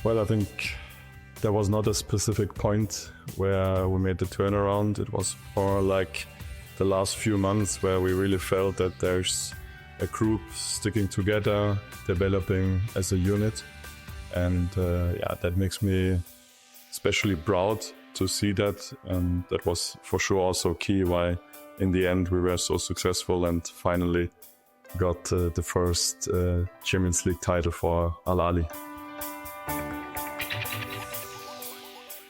Well, I think there was not a specific point where we made the turnaround. It was more like the last few months where we really felt that there's a group sticking together, developing as a unit. And that makes me especially proud to see that. And that was for sure also key why in the end we were so successful and finally got the first Champions League title for Al-Ahli.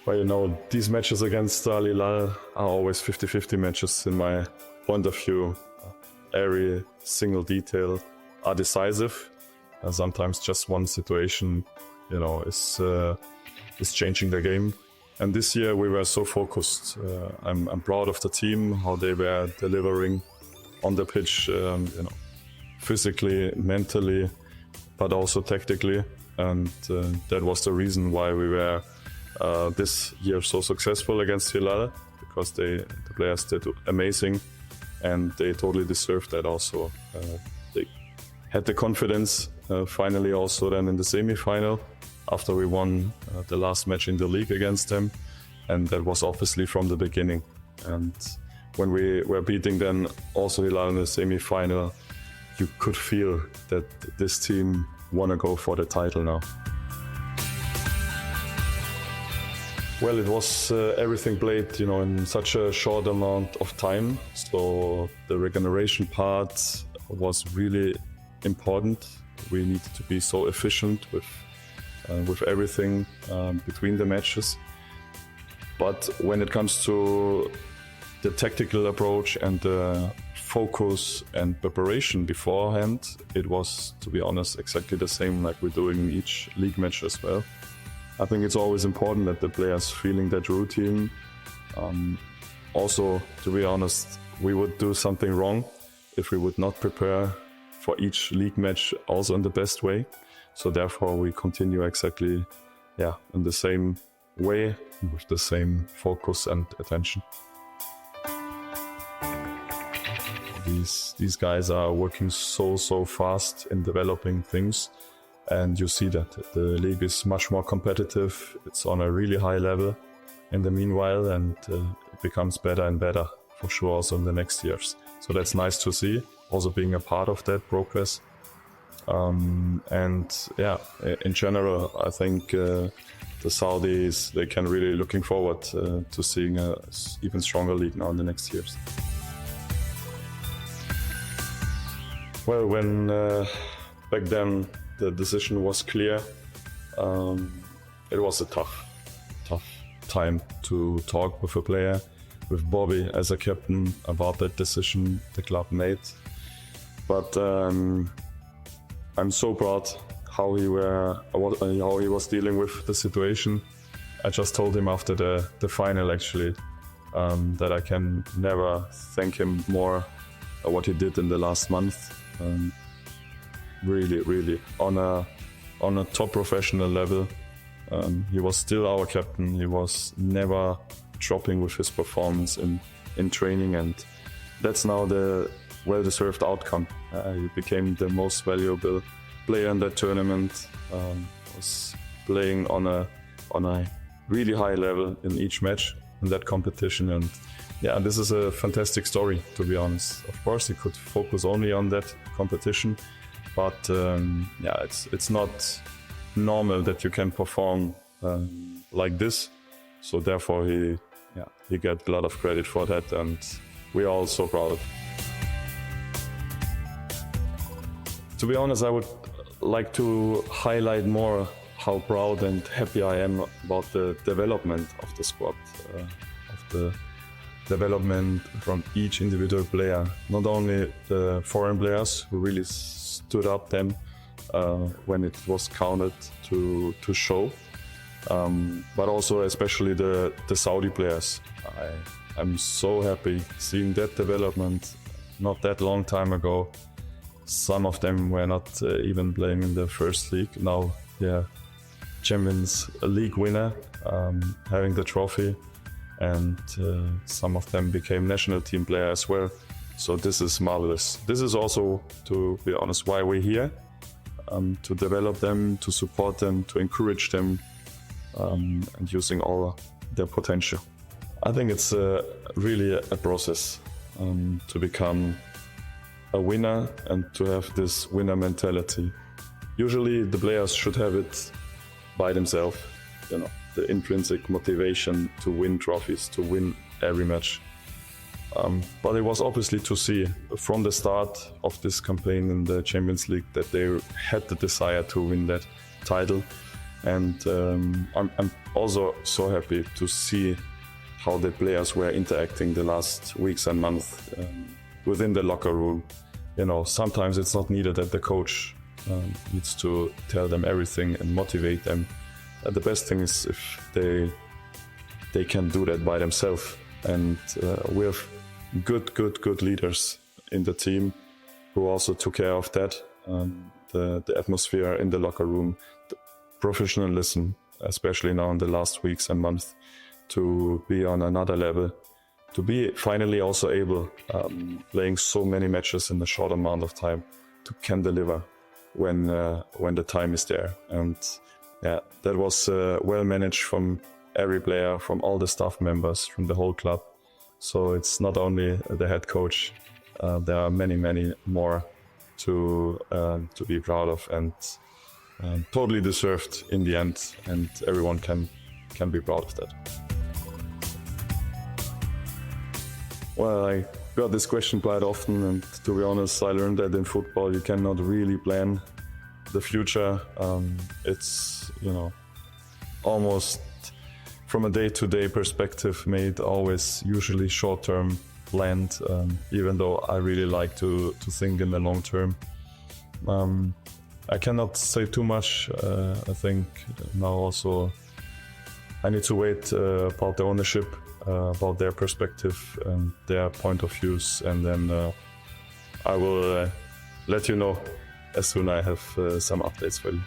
Well, you know, these matches against Hilal are always 50-50 matches in my point of view. Every single detail are decisive. Sometimes just one situation, you know, is changing the game. And this year we were so focused. I'm proud of the team, how they were delivering on the pitch, you know, physically, mentally, but also tactically. And that was the reason why we were this year so successful against Hilal, because the players did amazing and they totally deserved that also. They had the confidence finally also then in the semi-final after we won the last match in the league against them, and that was obviously from the beginning. And when we were beating then also Hilal in the semi-final, you could feel that this team want to go for the title now. Well, it was everything played, you know, in such a short amount of time. So the regeneration part was really important. We needed to be so efficient with everything between the matches. But when it comes to the tactical approach and the focus and preparation beforehand, it was, to be honest, exactly the same like we're doing in each league match as well. I think it's always important that the players feeling that routine. Also, to be honest, we would do something wrong if we would not prepare for each league match also in the best way. So therefore we continue exactly in the same way with the same focus and attention. These guys are working so fast in developing things. And you see that the league is much more competitive. It's on a really high level in the meanwhile, and it becomes better and better for sure also in the next years. So that's nice to see, also being a part of that progress. In general, I think the Saudis, they can really looking forward to seeing an even stronger league now in the next years. Well, when back then the decision was clear, it was a tough time to talk with a player, with Bobby as a captain about that decision the club made. But I'm so proud how he was dealing with the situation. I just told him after the final actually that I can never thank him more what he did in the last month. Really on a top professional level. He was still our captain. He was never dropping with his performance in training, and that's now the well-deserved outcome. He became the most valuable player in that tournament. Was playing on a really high level in each match in that competition, and this is a fantastic story, to be honest. Of course, he could focus only on that competition. But it's not normal that you can perform like this. So therefore he got a lot of credit for that, and we are all so proud. To be honest, I would like to highlight more how proud and happy I am about the development of the squad, of the development from each individual player. Not only the foreign players who really stood up then when it was counted to show, but also especially the Saudi players. I'm so happy seeing that development not that long time ago. Some of them were not even playing in the first league. Now they're Champions League winner, having the trophy, and some of them became national team player as well. So this is marvelous. This is also, to be honest, why we're here. to develop them, to support them, to encourage them, and using all their potential. I think it's really a process to become a winner and to have this winner mentality. Usually the players should have it by themselves, the intrinsic motivation to win trophies, to win every match. But it was obviously to see from the start of this campaign in the Champions League that they had the desire to win that title. And I'm also so happy to see how the players were interacting the last weeks and months within the locker room. Sometimes it's not needed that the coach needs to tell them everything and motivate them. The best thing is if they can do that by themselves. And we have good leaders in the team who also took care of that. The atmosphere in the locker room, the professionalism, especially now in the last weeks and months, to be on another level, to be finally also able, playing so many matches in a short amount of time, to can deliver when the time is there. And yeah, that was well managed from every player, from all the staff members, from the whole club. So it's not only the head coach, there are many more to be proud of, and totally deserved in the end, and everyone can be proud of that. Well, I got this question quite often, and to be honest, I learned that in football you cannot really plan the future. It's almost from a day-to-day perspective made always usually short-term planned, even though I really like to think in the long term. I cannot say too much. I think now also I need to wait about the ownership, about their perspective and their point of views, and then I will let you know as soon as I have some updates for you.